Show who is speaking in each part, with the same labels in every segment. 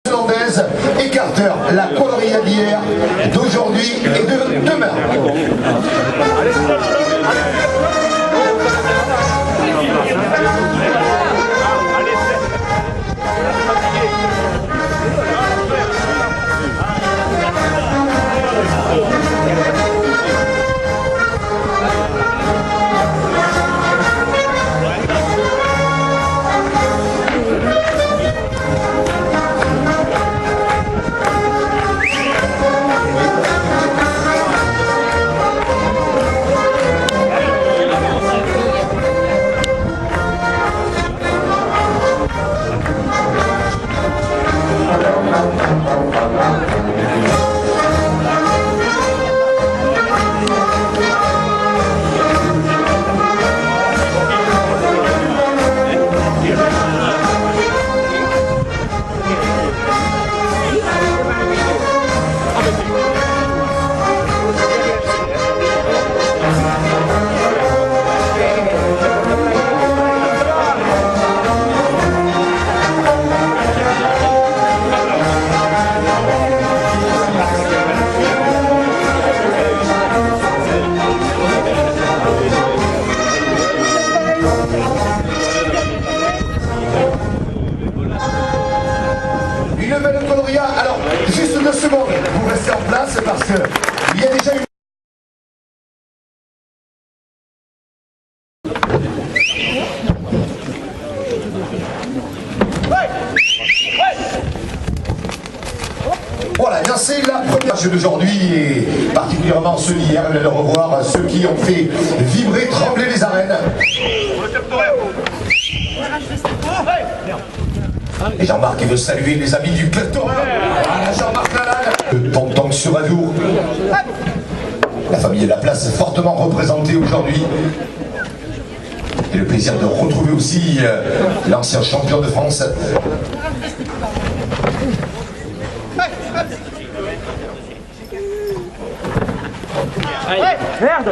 Speaker 1: Hollandaise écarteur la quadrilla d'hier, d'aujourd'hui et de demain. Une belle quadrilla. Alors, juste 2 secondes, vous restez en place parce que il y a déjà une... Voilà, bien c'est la première match d'aujourd'hui et particulièrement ceux d'hier, de revoir ceux qui ont fait vibrer, trembler les arènes. Et Jean-Marc qui veut saluer les amis du peloton. Voilà Jean-Marc Lalanne. Le tonton sur Adour. La famille de la place fortement représentée aujourd'hui. Et le plaisir de retrouver aussi l'ancien champion de France.
Speaker 2: Merde.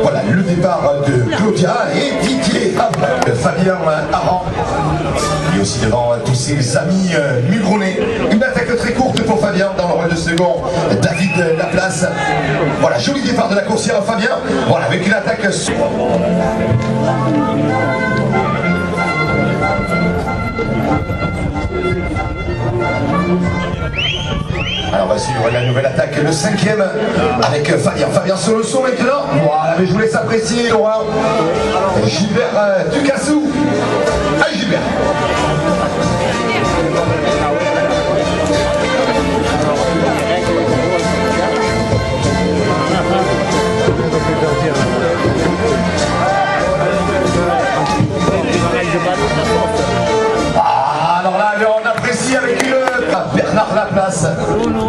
Speaker 1: Voilà le départ de Claudia et Didier Fabien Aran. Et aussi devant tous ses amis mugronnais. Une attaque très courte pour Fabien dans le rôle de second. David Laplace. Voilà, joli départ de la coursière Fabien. Voilà, avec une attaque. Alors on va suivre la nouvelle attaque, le 5e avec Fabien. Fabien sur le saut maintenant. Voilà, mais je vous laisse apprécier. Gilbert Ducassou. Allez Gilbert. Ah, alors là, on apprécie avec Bernard Laplace.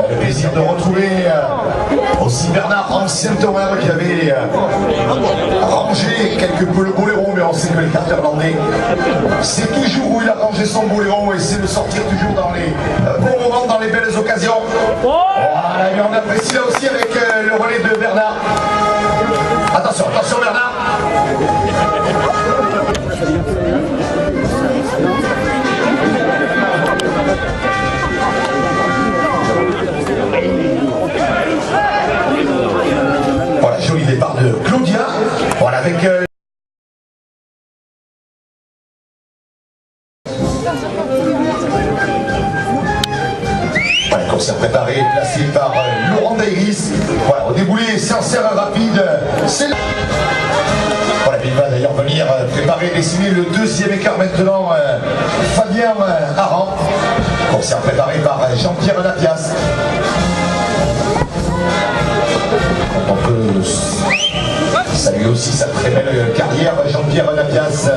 Speaker 1: Le plaisir de retrouver aussi Bernard, ancien tourneur qui avait rangé quelque peu le boléro, mais on sait que l'écarteur hollandais, c'est toujours où il a rangé son boléro et c'est de sortir toujours dans les bons moments, dans les belles occasions. Voilà, et on apprécie là aussi avec le relais de Bernard. Attention, attention Bernard. Voilà, joli départ de Claudia. Voilà, avec... Voilà, course préparée, placée par Laurent Dairis. Voilà, au déboulé, sincère rapide. C'est... Voilà, il va d'ailleurs venir préparer, dessiner le 2e écart maintenant. Fabien Aran. Course préparée par Jean-Pierre Lapias. On peut saluer aussi sa très belle carrière, Jean-Pierre Lapias,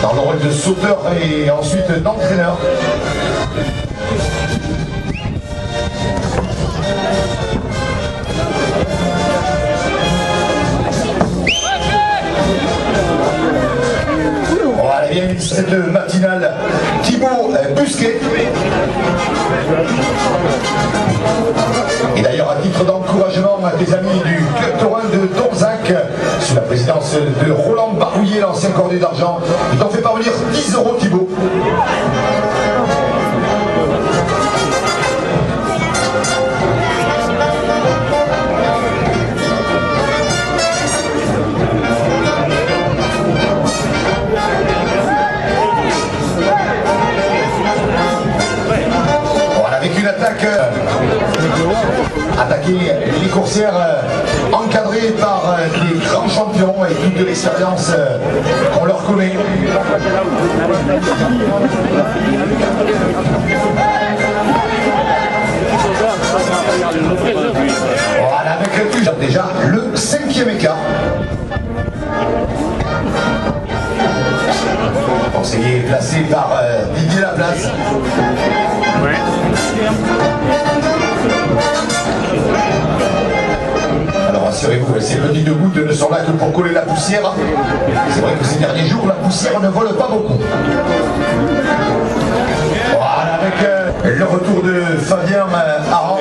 Speaker 1: dans le rôle de sauteur et ensuite d'entraîneur. Voilà, bien cette matinale, Thibaut Busquet. Et d'ailleurs, à titre d'encouragement à tes amis du club cordées d'argent. Il t'en fait parvenir 10 € Thibaut. Attaquer les coursières encadrées par des grands champions et toute de l'expérience qu'on leur connaît. Voilà, avec déjà le 5e écart. Conseiller placé par Didier Laplace. Ouais. Alors assurez-vous, ces petites gouttes ne sont là que pour coller la poussière. C'est vrai que ces derniers jours, la poussière ne vole pas beaucoup. Voilà, avec le retour de Fabien Aran.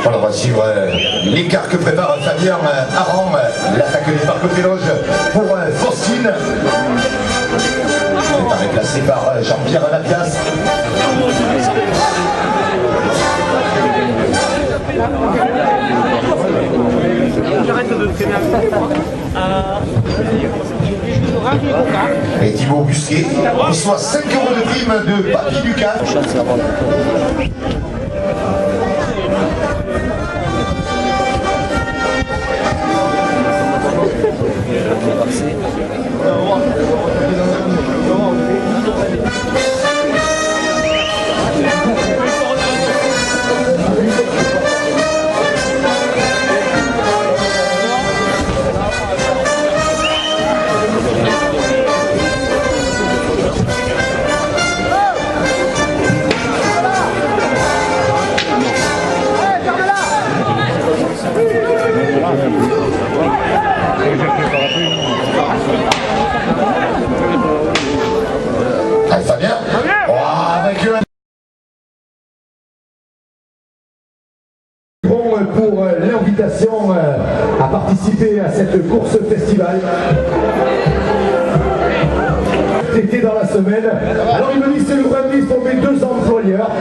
Speaker 1: Alors on va suivre l'écart que prépare Fabien Aran, l'attaque des Parcs Péloge pour Faustine. C'est déplacé par Jean-Pierre Lapias. J'arrête de traîner. Et Thibaut Busquet reçoit 5 € de prime de Papy Lucas. Fabien, avec pour l'invitation à participer à cette course festival. Été dans la semaine. Alors il me dit c'est le brindis pour mes 2 employeurs.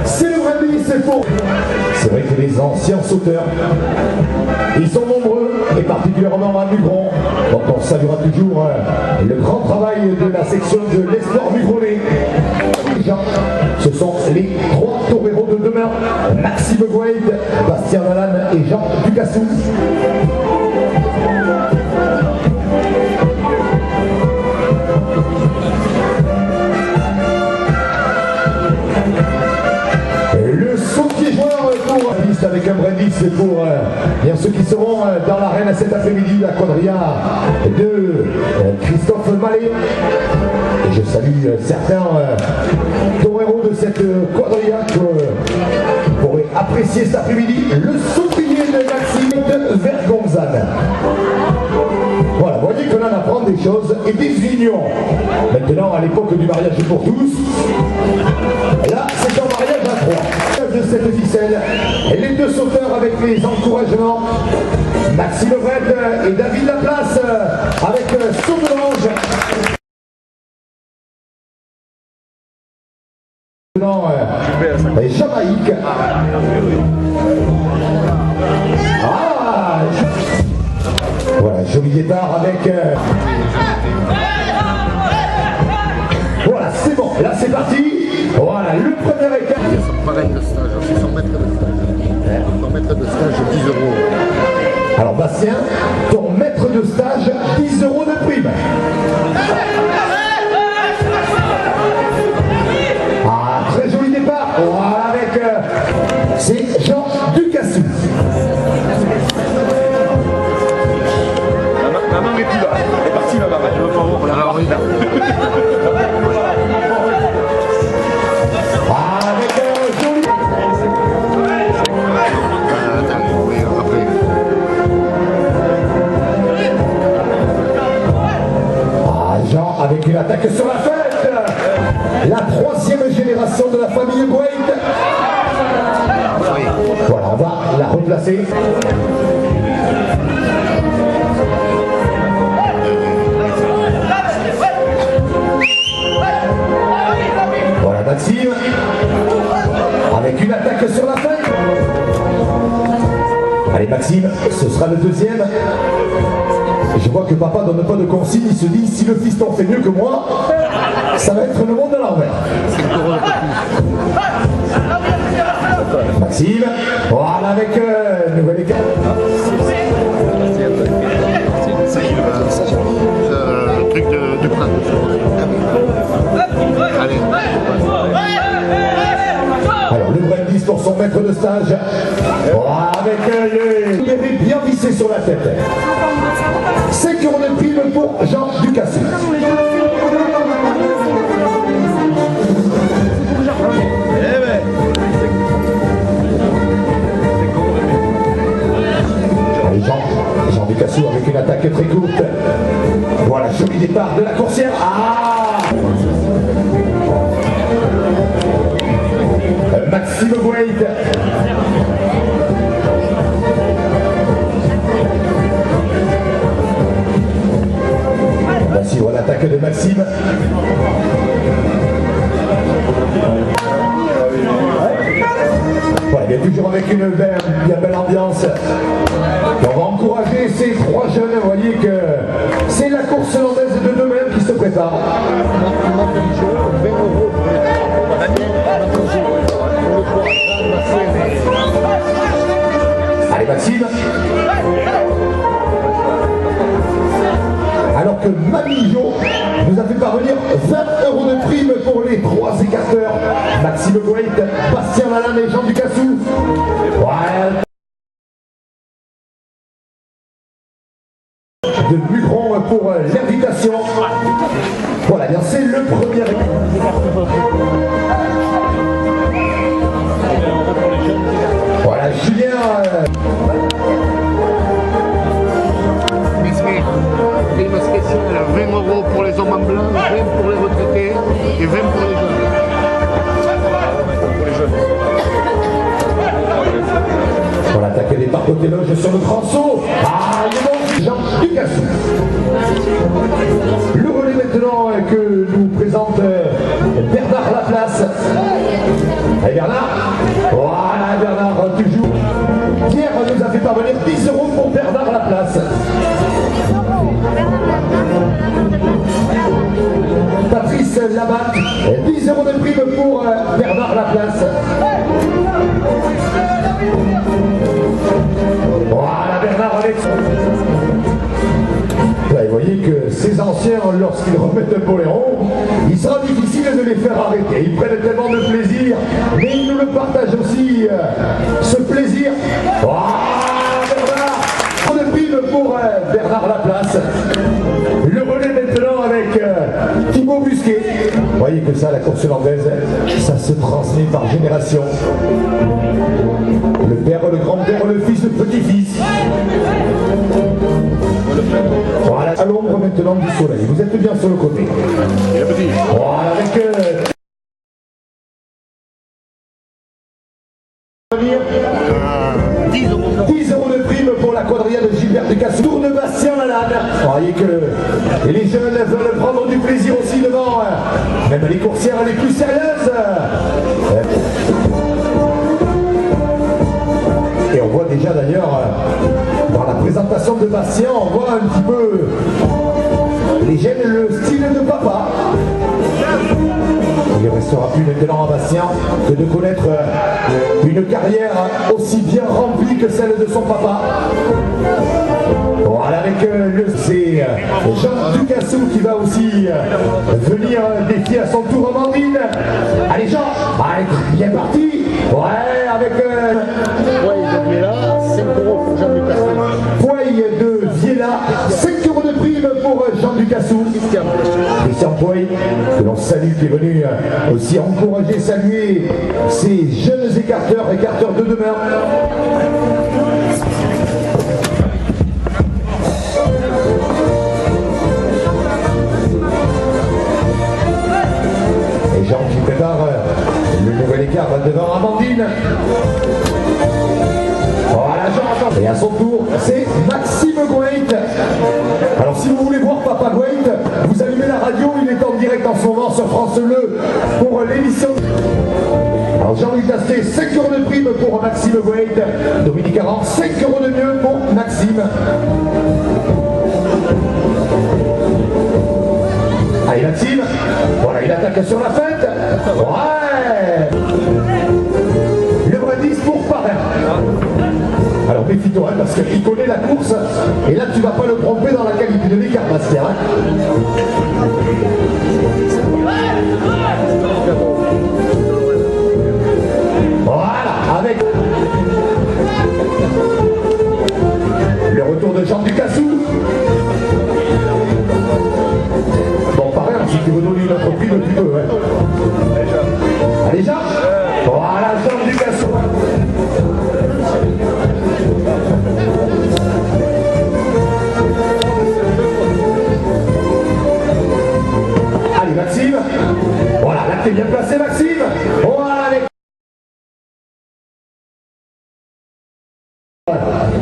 Speaker 1: C'est le brindis, c'est pour. C'est vrai que les anciens sauteurs, ils sont nombreux et particulièrement à Mugron. Donc on saluera toujours le grand travail de la section de l'Esport Mugronais. Ce sont les 3 toreros de demain, Maxime Gouaid, Bastien Lalanne et Jean Ducassou. Le sautier joueur pour la liste avec un brindis pour bien ceux qui seront dans l'arène cet après-midi, la quadrilla de Christophe Mallet. Et je salue certains toreros de cette quadrilla que vous pourrez apprécier cet après-midi. Le sautillier de Maxime de Vergonzane. Voilà, vous voyez qu'on en apprend des choses et des unions. Maintenant, à l'époque du mariage pour tous, là, c'est un mariage à 3. De cette ficelle, et les 2 sauteurs avec les encouragements, Maxime Vred et David Laplace avec saut de l'ange. Jamaïque. Ah, voilà, joli départ avec. Voilà, c'est bon, là c'est parti. Voilà, le premier écart.
Speaker 2: Pareil de stage, c'est 100 mètres de stage. 100 mètres de stage, 10 €.
Speaker 1: Alors Bastien, ton maître de stage, 10 € de prime. Ah, très joli départ. Voilà, avec c'est Jean Ducassou.
Speaker 2: La main n'est plus là. Elle est partie là-bas. Je veux pas voir. Alors, oui.
Speaker 1: la troisième génération de la famille Boyd. Voilà, on va la replacer. Voilà Maxime, avec une attaque sur la fin. Allez Maxime, ce sera le deuxième. Je vois que papa donne pas de consigne, il se dit si le fiston fait mieux que moi, ça va être le monde à l'envers. Maxime, voilà avec nouvelle écart.
Speaker 2: Le truc du plat. Allez.
Speaker 1: Alors le brindis pour son maître de stage. Voilà avec le... Il avait bien vissé sur la tête. 5 € de prime pour Jean Ducassou. Allez Jean Ducassou avec une attaque très courte. Voilà, joli départ de la coursière. Maxime Boyd. Voici voilà l'attaque de Maxime. Voilà, bien toujours avec une bien belle ambiance. Et on va encourager ces trois jeunes. Vous voyez que c'est la course landaise de demain qui se prépare. Allez Maxime. Alors que Mamie Jo nous a fait parvenir 20 € de prime pour les 3 écarteurs. Maxime Boyd, Bastien Lalanne et Jean Ducassou. Ouais. De Mugron pour l'invitation. Voilà, bien c'est le premier. Voilà, Julien.
Speaker 2: Prime spéciale, 20 € pour les hommes en blanc, 20 pour les retraités et 20 pour les jeunes.
Speaker 1: Pour l'attaque des parcs côté loge sur le grand saut. Il est bon, Jean Ducassou. Le relais maintenant que nous présente Bernard Laplace. Allez Bernard. Voilà Bernard, toujours. Pierre nous a fait parvenir 10 € pour Bernard Laplace. Patrice Labatte, 10 € de prime pour Bernard Laplace. Voilà Bernard avec... Là, vous voyez que ces anciens, lorsqu'ils remettent un poléron, il sera difficile de les faire arrêter. Ils prennent tellement de plaisir, mais ils nous le partagent aussi, ce plaisir. Voilà Bernard, de prime pour Bernard Laplace. Le relais maintenant avec Thibaut Busquet. Vous voyez que ça, la course landaise, ça se transmet par génération. Le père, le grand-père, le fils, le petit-fils. Voilà, à l'ombre maintenant du soleil. Vous êtes bien sur le côté. Voilà, avec... 10 € de prime pour la quadrilla de Gilbert Ducassou. Tourne Bastien Lalanne. Vous voyez que les jeunes veulent prendre du plaisir aussi devant même les coursières les plus sérieuses. Et on voit déjà d'ailleurs dans la présentation de Bastien, on voit un petit peu les jeunes, le style de papa. Il ne restera plus maintenant à Bastien que de connaître une carrière aussi bien remplie que celle de son papa. Voilà, avec c'est Jean Ducassou qui va aussi venir défier à son tour Amandine. Allez Jean, bien parti. Ouais, avec
Speaker 2: Poil de Viella, 5 € pour Jean Ducassou.
Speaker 1: Poil de Viella, 5 € de prime pour Jean Ducassou. Christian Poil, que l'on salue, qui est venu aussi encourager, saluer ces jeunes écarteurs de demain. Et Jean
Speaker 3: Amandine. Voilà, Jean. Et à son tour, c'est Maxime Goït. Alors si vous voulez voir Papa Goït, vous allumez la radio, il est en direct en ce moment sur France Bleu pour l'émission. Alors Jean-Louis Dasté, 5 € de prime pour Maxime Goït. Dominique Aran, 5 € de mieux pour Maxime. Allez Maxime, voilà, il attaque sur la fête. Ouais. Le vrai 10 pour Parrain. Alors méfie-toi parce qu'il connaît la course et là tu vas pas le tromper dans la qualité de l'écart master. Voilà, avec le retour de Jean Ducassou. Bon, pareil, si tu veux donner une autre prime, tu peux. Allez, Jean. Voilà, Jean Ducassou. Allez, Maxime. Voilà, là, t'es bien placé, Maxime. Voilà, avec...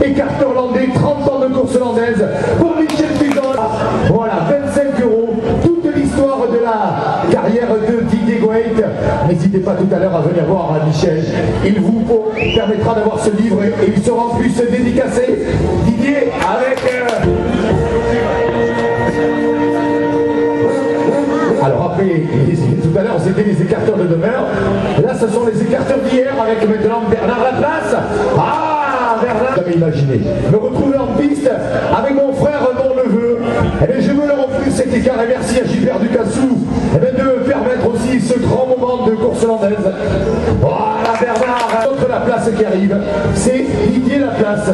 Speaker 3: Écart hollandais, 30 ans de course hollandaise pour Michel Pizon. Voilà, 25 €. Toute l'histoire de la carrière de Didier Goït. N'hésitez pas tout à l'heure à venir voir Michel. Il vous permettra d'avoir ce livre et il sera en plus dédicacé. Didier avec... Alors après, tout à l'heure c'était les écarteurs de demeure. Là ce sont les écarteurs d'hier avec maintenant Bernard Laplace. Ah, Bernard, j'avais imaginé me retrouver en piste avec mon frère, mon neveu. Eh bien, je veux leur offrir cet écart et merci à Gilbert Ducassou de me permettre aussi ce grand moment de course hollandaise. Voilà Bernard, contre la place qui arrive, c'est Didier Laplace.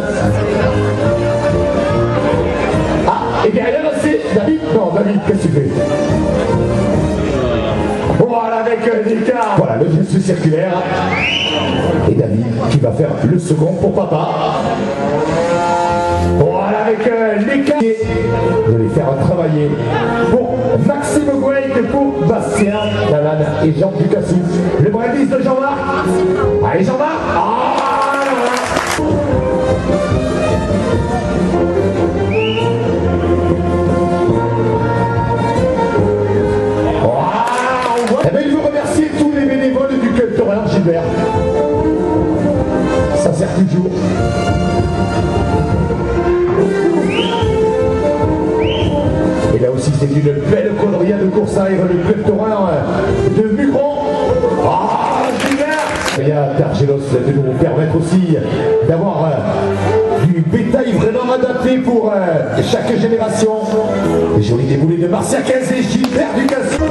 Speaker 3: Ah, et derrière c'est David. Non, David, qu'est-ce que tu fais? Voilà avec l'écart. Voilà le geste circulaire. Et David qui va faire le second pour papa. Voilà avec l'écart. De les faire travailler pour Maxime Goït et pour Bastien Lalanne et Jean Ducassou. Le brindis de Jean-Marc. Allez Jean-Marc. Gilbert, ça sert toujours. Et là aussi c'est une belle quadrilla de course à air, le club taurin de Mugron. Ah, Gilbert. Il y a Targelos de nous permettre aussi d'avoir du bétail vraiment adapté pour chaque génération. Les jolis déboulés de Marcia 15 et Gilbert Ducassou.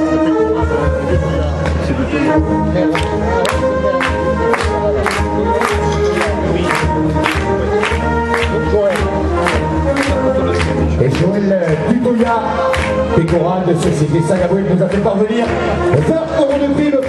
Speaker 3: Et Joël Dutoya, pécoral de Société Sagaboué, nous a fait parvenir 20 € de prix.